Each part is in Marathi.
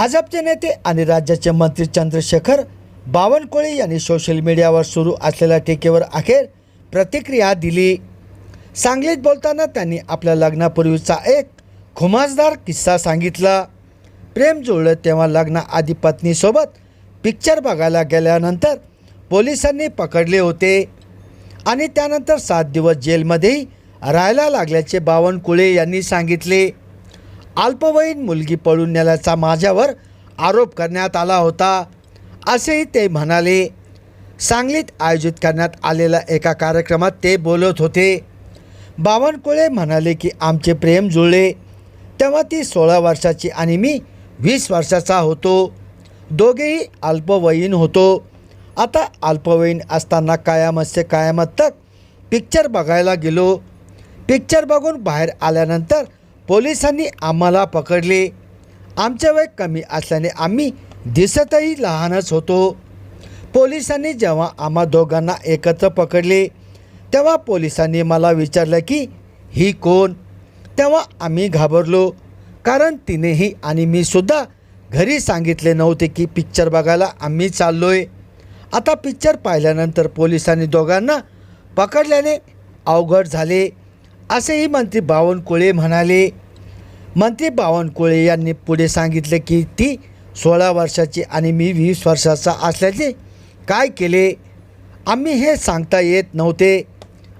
भाजपचे नेते आणि राज्याचे मंत्री चंद्रशेखर बावनकुळे यांनी सोशल मीडियावर सुरू असलेल्या टीकेवर अखेर प्रतिक्रिया दिली। सांगलीत बोलताना त्यांनी आपल्या लग्नापूर्वीचा एक खुमासदार किस्सा सांगितला। प्रेम जुळलं तेव्हा लग्नाआधी पत्नीसोबत पिक्चर बघायला गेल्यानंतर पोलिसांनी पकडले होते आणि त्यानंतर 7 दिवस जेलमध्येही राहायला लागल्याचे बावनकुळे यांनी सांगितले। अल्पवयीन मुलगी पळून नेल्याचा माझ्यावर आरोप करण्यात आला होता, असेही ते म्हणाले। सांगलीत आयोजित करण्यात आलेल्या एका कार्यक्रमात ते बोलत होते। बावनकुळे म्हणाले की आमचे प्रेम जुळले तेव्हा ती 16 वर्षाची आणि मी 20 वर्षाचा होतो। दोघेही अल्पवयीन होतो। आता अल्पवयीन असताना कयामत से कयामत तक पिक्चर बघायला गेलो। पिक्चर बघून बाहेर आल्यानंतर पोलिसांनी आम्हाला पकडले। आमचे वय कमी असल्याने आम्ही दिसतही लहानच होतो। पोलिसांनी जेव्हा आम्हा दोघांना एकत्र पकडले तेव्हा पोलिसांनी मला विचारलं की ही कोण। तेव्हा आम्ही घाबरलो, कारण तिनेही आणि मी सुद्धा घरी सांगितले नव्हते की पिक्चर बघायला आम्ही चाललोय। आता पिक्चर पाहिल्यानंतर पोलिसांनी दोघांना पकडल्याने अवघड झाले, असेही मंत्री बावनकुळे म्हणाले। मंत्री बावनकुळे यांनी पुढे सांगितले की ती 16 वर्षाची आणि मी 20 वर्षाचा असल्याचे काय केले आम्ही हे सांगता येत नव्हते।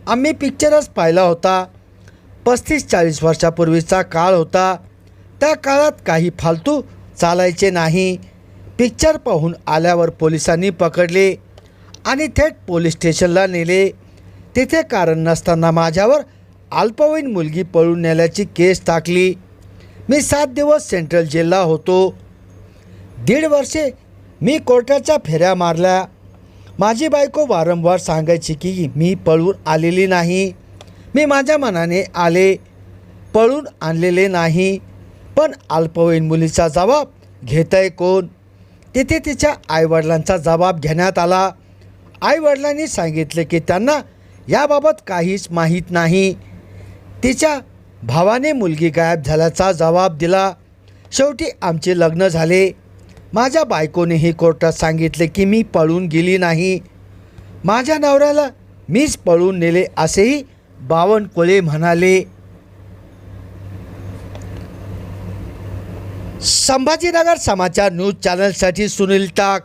आम्ही पिक्चरच पाहिला होता। 35-40 वर्षापूर्वीचा काळ होता। त्या काळात काही फालतू चालायचे नाही। पिक्चर पाहून आल्यावर पोलिसांनी पकडले आणि थेट पोलीस स्टेशनला नेले। तिथे कारण नसताना माझ्यावर अल्पवयीन मुलगी पळून नेल्याची केस टाकली। मी 7 दिवस सेंट्रल जेलला होतो। 1.5 वर्षे मी कोर्टाच्या फेऱ्या मारल्या। माझी बायको वारंवार सांगायची की मी पळून आलेली नाही, मी माझ्या मनाने आले, पळून आणलेले नाही। पण अल्पवयीन मुलीचा जबाब घेतंय कोण? तिथे तिच्या आईवडिलांचा जबाब घेण्यात आला। आईवडिलांनी सांगितले की त्यांना याबाबत काहीच माहीत नाही। तिच्या भावाने मुलगी गायब झाल्याचा जबाब दिला। शेवटी आमचे लग्न झाले। माझ्या बायकोनेही कोर्टात सांगितले की मी पळून गेली नाही, माझ्या नवऱ्याला मीच पळून नेले, असेही बावनकुळे म्हणाले। संभाजीनगर समाचार न्यूज चॅनलसाठी सुनील टाक।